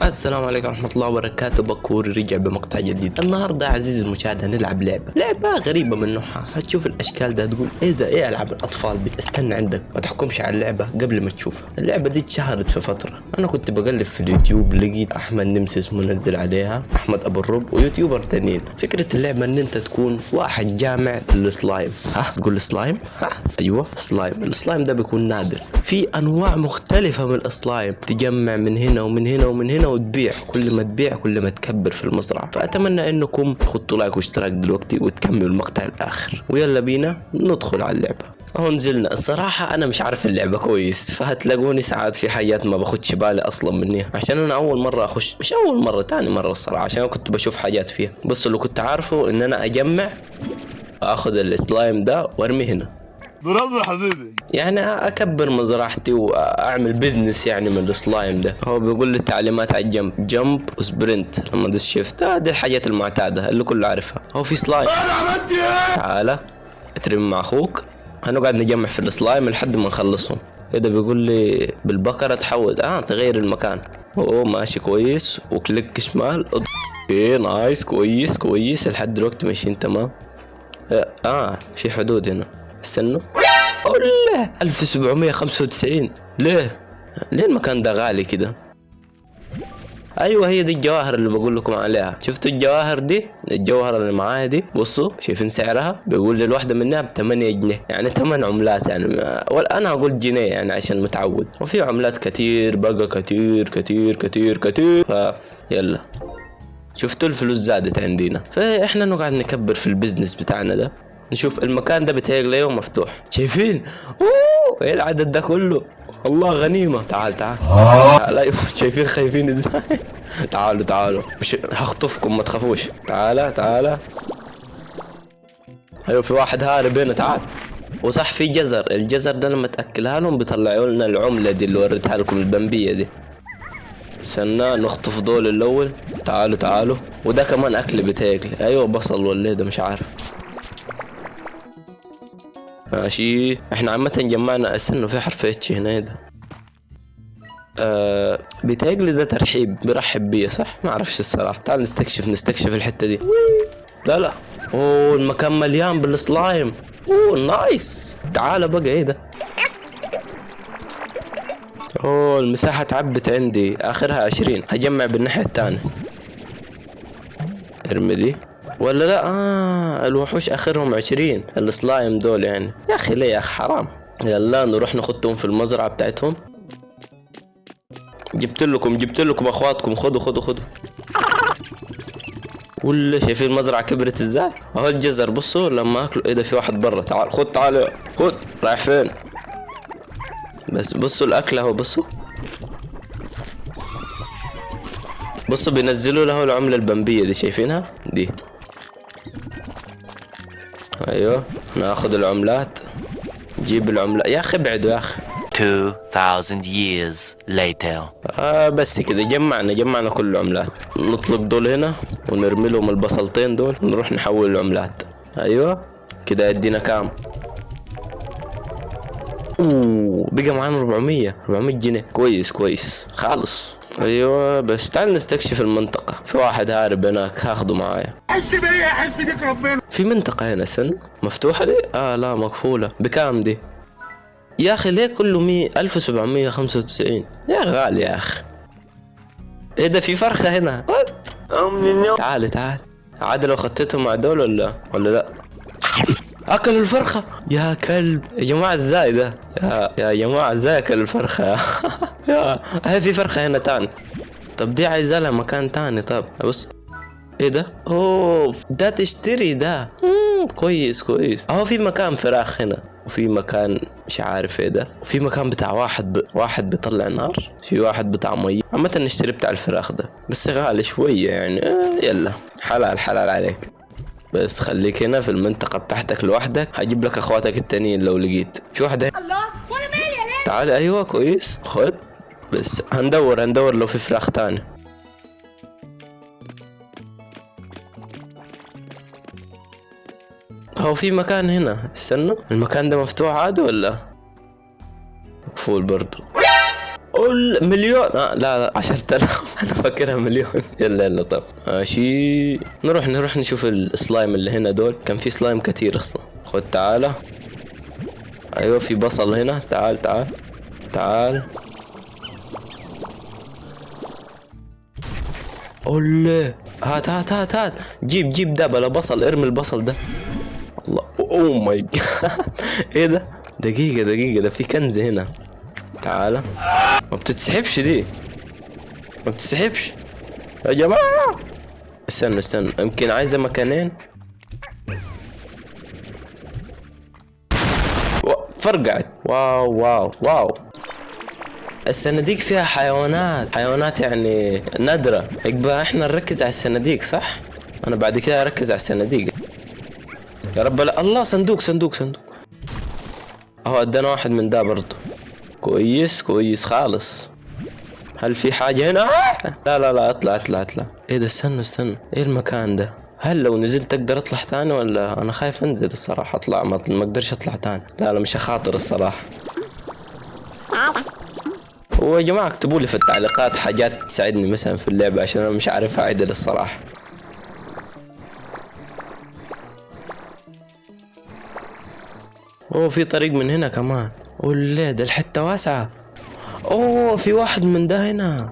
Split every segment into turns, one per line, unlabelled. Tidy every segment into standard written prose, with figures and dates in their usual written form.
السلام عليكم ورحمة الله وبركاته. بكور رجع بمقطع جديد. النهاردة عزيزي المشاهد هنلعب لعبة غريبة من نوعها. هتشوف الأشكال ده تقول إيه ده، إيه ألعاب الأطفال دي؟ استنى عندك، ما تحكمش على اللعبة قبل ما تشوفها. اللعبة دي اتشهرت في فترة، أنا كنت بقلب في اليوتيوب لقيت أحمد نمسس منزل عليها، أحمد أبو الرب ويوتيوبر تانيين. فكرة اللعبة إن أنت تكون واحد جامع للسلايم. تقول سلايم؟ أيوة سلايم. السلايم ده بيكون نادر، في أنواع مختلفة من السلايم، تجمع من هنا ومن هنا ومن هنا وتبيع. كل ما تبيع كل ما تكبر في المزرعة. فأتمنى انكم تحطوا لايك واشتراك دلوقتي وتكملوا المقطع الآخر، ويلا بينا ندخل على اللعبة. اهو نزلنا. الصراحة انا مش عارف اللعبة كويس، فهتلاقوني ساعات في حاجات ما باخدش بالي اصلا منيها، عشان انا اول مرة اخش، مش اول مرة، تاني مرة الصراحة، عشان انا كنت بشوف حاجات فيها. بس اللي كنت عارفه ان انا اجمع، اخذ السلايم ده وارمي هنا،
برافو يا حبيبي.
يعني اكبر مزرعتي واعمل بزنس يعني من السلايم ده. هو بيقول لي التعليمات على الجنب، جمب وسبرنت. لما ادوس شيفت دي الحاجات المعتاده اللي كله عارفها. هو في سلايم، تعالى اترمي مع اخوك. هنقعد نجمع في السلايم لحد ما نخلصهم. اذا بيقول لي بالبقره تحول تغير المكان. اوه ماشي كويس، وكليك شمال ايه نايس، كويس لحد دلوقتي ماشيين تمام. في حدود هنا، استنوا. الله 1795. ليه المكان ده غالي كده؟ ايوه هي دي الجواهر اللي بقول لكم عليها. شفتوا الجواهر دي؟ الجوهرة اللي معايا دي، بصوا شايفين سعرها؟ بيقول لي الواحدة منها ب8 جنيه، يعني 8 عملات يعني. ولا انا اقول جنيه يعني عشان متعود. وفي عملات كتير بقى، كتير كتير كتير كتير. يلا شفتوا الفلوس زادت عندنا، فاحنا نقعد نكبر في البزنس بتاعنا ده. نشوف المكان ده بتهيأ يوم مفتوح. شايفين؟ ايه العدد ده كله؟ والله غنيمة. تعال تعال. شايفين خايفين ازاي؟ تعالوا مش هخطفكم، ما تخافوش. تعال. ايوه في واحد هارب هنا، تعال. وصح في جزر، الجزر ده لما تاكلها لهم بيطلعوا لنا العملة دي اللي وريتها لكم، البمبية دي. استنى نخطف دول الاول. تعالوا. وده كمان اكل بتاكل. ايوه بصل ولا ده مش عارف. ماشي احنا عامة جمعنا. استنوا في حرف اتش هنا ده. بيتهيألي ده ترحيب، بيرحب بيا صح؟ ما اعرفش الصراحة. تعال نستكشف الحتة دي. لا اوه المكان مليان بالسلايم. اوه نايس. تعال بقى ايه ده؟ اوه المساحة تعبت عندي، اخرها 20. هجمع بالناحية الثانية. ارمي دي ولا لا؟ الوحوش اخرهم 20 السلايم دول يعني. يا اخي ليه يا اخي، حرام. يلا نروح نخدهم في المزرعة بتاعتهم. جبت لكم اخواتكم، خدوا. ولا شايفين المزرعة كبرت ازاي؟ اهو الجزر، بصوا لما اكلوا. ايه ده؟ في واحد برا. تعال خد. رايح فين؟ بس بصوا الاكل اهو، بصوا بينزلوا له العملة البمبية دي، شايفينها دي؟ ايوه ناخذ العملات. جيب العملات يا اخي، ابعدوا يا اخي.
2000 years later.
بس كده جمعنا كل العملات. نطلق دول هنا ونرمي لهم البصلتين دول ونروح نحول العملات. ايوه كده يدينا كام؟ بقى معانا 400 جنيه. كويس خالص. ايوه بس تعال نستكشف المنطقة. في واحد هارب هناك، هاخده معايا.
حس بيك ربنا.
في منطقة هنا مفتوحة دي؟ لا مقفولة. بكام دي؟ يا اخي ليه كله 1795؟ يا غالي يا اخي. ايه ده؟ في فرخة هنا. تعال عاد لو خطيتهم مع دول ولا لا؟ اكل الفرخة يا كلب. يا جماعة ازاي ده؟ يا جماعة ازاي اكل الفرخة؟ يا هي في فرخة هنا تاني. طب دي عايزة لها مكان تاني. طب بص ايه ده؟ اوه ده تشتري ده. كويس اهو في مكان فراخ هنا، وفي مكان مش عارف ايه ده، وفي مكان بتاع واحد بيطلع نار، في واحد بتاع مي. عامة نشتري بتاع الفراخ ده، بس غالي شوية يعني. يلا حلال عليك. بس خليك هنا في المنطقة بتاعتك لوحدك. هجيب لك اخواتك التانيين لو لقيت. في واحدة.
الله وانا مالي يا ليه؟
تعال. ايوه كويس خد. بس هندور لو في فراخ تاني. هو في مكان هنا، استنوا المكان ده مفتوح عاد ولا مقفول برضو؟ قول مليون. لا لا 10,000. انا فاكرها مليون. يلا يلا طب ماشي. نروح نشوف السلايم اللي هنا دول. كان في سلايم كتير اصلا. خد تعالى. ايوه في بصل هنا. تعال تعال تعال. قول هات هات هات هات. جيب ده بلا بصل. ارمي البصل ده. الله اوه ماي جاد. ايه ده؟ دقيقة ده في كنز هنا. تعالى. ما بتتسحبش دي. ما بتتسحبش يا جماعة. استنى يمكن عايزة مكانين. فرقعت. واو. الصناديق فيها حيوانات يعني نادرة. يبقى احنا نركز على الصناديق صح؟ انا بعد كده اركز على الصناديق. يا رب لا. الله صندوق. اهو ادانا واحد من ده برضه. كويس خالص. هل في حاجة هنا؟ لا اطلع. ايه ده؟ استنى ايه المكان ده؟ هل لو نزلت اقدر اطلع ثاني ولا انا خايف انزل الصراحة اطلع ما اقدرش اطلع ثاني. لا مش هخاطر الصراحة. ويا جماعة اكتبوا لي في التعليقات حاجات تساعدني مثلا في اللعبة عشان انا مش عارف اعدل الصراحة. اوه في طريق من هنا كمان. ولا ده الحتة واسعة. اوه في واحد من ده هنا.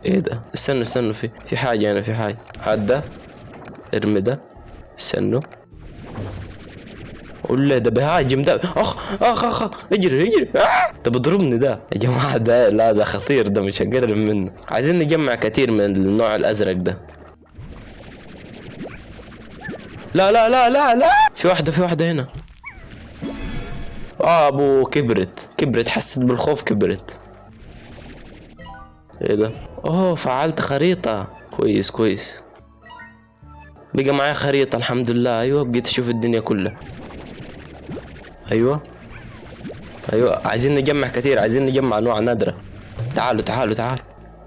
ايه ده؟ استنوا في حاجة هنا. في حاجة. هات ده. ارمي ده. استنوا. ولا ده بهاجم ده. اخ اجري. ده بضربني ده يا جماعة. ده لا ده خطير. ده مش هقرب منه. عايزين نجمع كتير من النوع الازرق ده. لا في واحدة هنا. ابو كبرت حست بالخوف كبرت. ايه ده؟ اوه فعلت خريطة. كويس. بقى معايا خريطة الحمد لله. ايوه بقيت اشوف الدنيا كلها. ايوه عايزين نجمع كتير. عايزين نجمع انواع نادرة. تعالوا.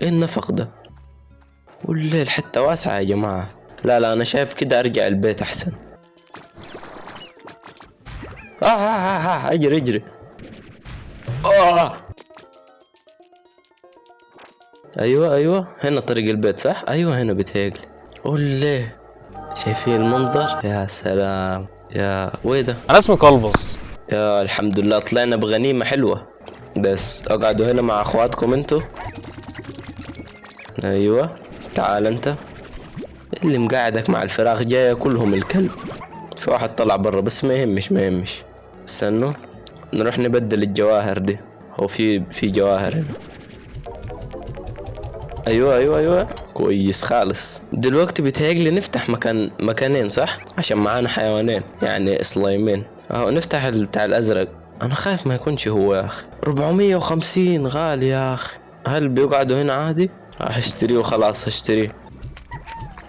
ايه النفق ده؟ ولا الحتة واسعة يا جماعة. لا انا شايف كده ارجع البيت احسن. اجري. ايوه هنا طريق البيت صح. ايوه هنا بيتهيألي. ولا شايفين المنظر؟ يا سلام. يا ويده.
انا اسمي قلبص.
يا الحمد لله طلعنا بغنيمة حلوة. بس اقعدوا هنا مع اخواتكم انتوا. ايوه تعال انت. اللي مقعدك مع الفراخ جاية كلهم الكلب. في واحد طلع برا بس ما يهمش. استنوا نروح نبدل الجواهر دي. هو في جواهر هنا. ايوه كويس خالص. دلوقتي بيتهيألي نفتح مكانين صح عشان معانا حيوانين يعني سلايمين. اهو نفتح بتاع الازرق. انا خايف ما يكونش هو يا اخي. 450 غالي يا اخي. هل بيقعدوا هنا عادي؟ هشتريه وخلاص هشتريه.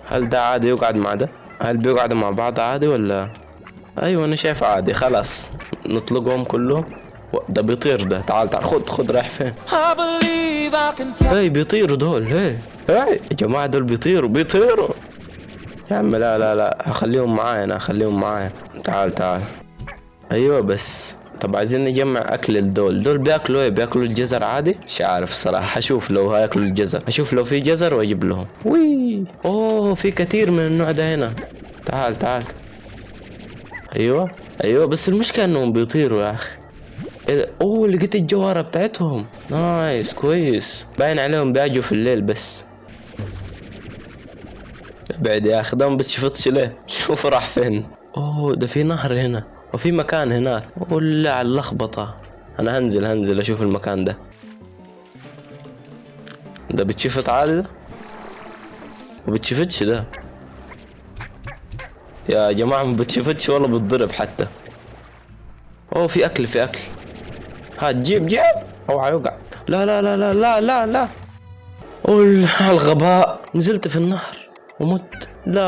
هل ده عادي يقعد مع ده؟ هل بيقعدوا مع بعض عادي ولا؟ ايوه انا شايف عادي. خلاص نطلقهم كلهم. ده بيطير ده. تعال خد رايح فين؟ بيطيروا دول. هي يا جماعة دول بيطيروا يا عم. لا هخليهم معايا. تعال. ايوه بس طب عايزين نجمع اكل دول بياكلوا ايه؟ بياكلوا الجزر عادي؟ مش عارف الصراحة. هشوف لو هياكلوا الجزر. هشوف لو في جزر واجيب لهم. اوه في كتير من النوع ده هنا. تعال. ايوه بس المشكلة انهم بيطيروا يا اخي. ايه ده؟ اوه لقيت الجوهرة بتاعتهم. نايس كويس. باين عليهم بيجوا في الليل بس. ابعد يا اخي. ده ما بتشفتش ليه؟ شوف راح فين. اوه ده في نهر هنا وفي مكان هناك. ولا على اللخبطة. انا هنزل اشوف المكان ده. ده بتشفت عادي ده؟ ما بتشفتش ده يا جماعة. ما بتشفتش ولا بتضرب حتى. اوه في اكل. هات جيب اوعى يوقع. لا اوه الغباء. نزلت في النهر ومت. لا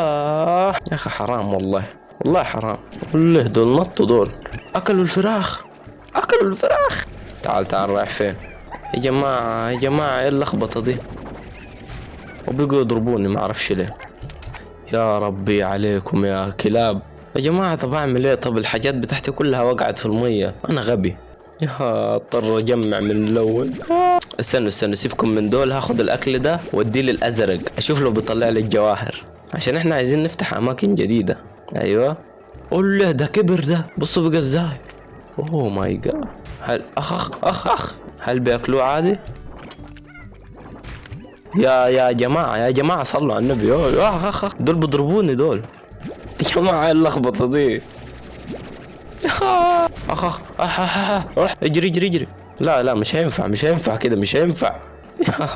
يا اخي حرام والله حرام. والله دول نطوا دول. اكلوا الفراخ. تعال رايح فين يا جماعة ايه اللخبطة دي؟ وبيقوا يضربوني ما اعرفش ليه. يا ربي عليكم يا كلاب يا جماعة. طب اعمل ايه؟ طب الحاجات بتاعتي كلها وقعت في المية. انا غبي. يا اضطر اجمع من الاول. استنوا سيبكم من دول، هاخد الاكل ده واديه للازرق اشوف لو بيطلع لي الجواهر، عشان احنا عايزين نفتح اماكن جديدة. ايوه قول له ده كبر ده، بصوا بقى ازاي. اوه ماي جاد. هل اخ هل بياكلوه عادي؟ يا جماعة صلوا على النبي. اخ دول بيضربوني دول يا جماعة. ايه اللخبطة دي؟ اخ روح اجري. لا مش هينفع كده، مش هينفع.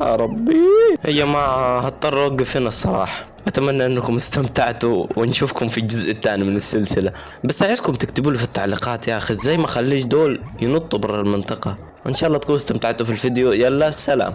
يا ربي يا جماعة، هضطر اوقف هنا الصراحة. اتمنى انكم استمتعتوا ونشوفكم في الجزء الثاني من السلسلة. بس عايزكم تكتبوا لي في التعليقات يا اخي ازاي ما خليش دول ينطوا برا المنطقة. ان شاء الله تكونوا استمتعتوا في الفيديو. يلا سلام.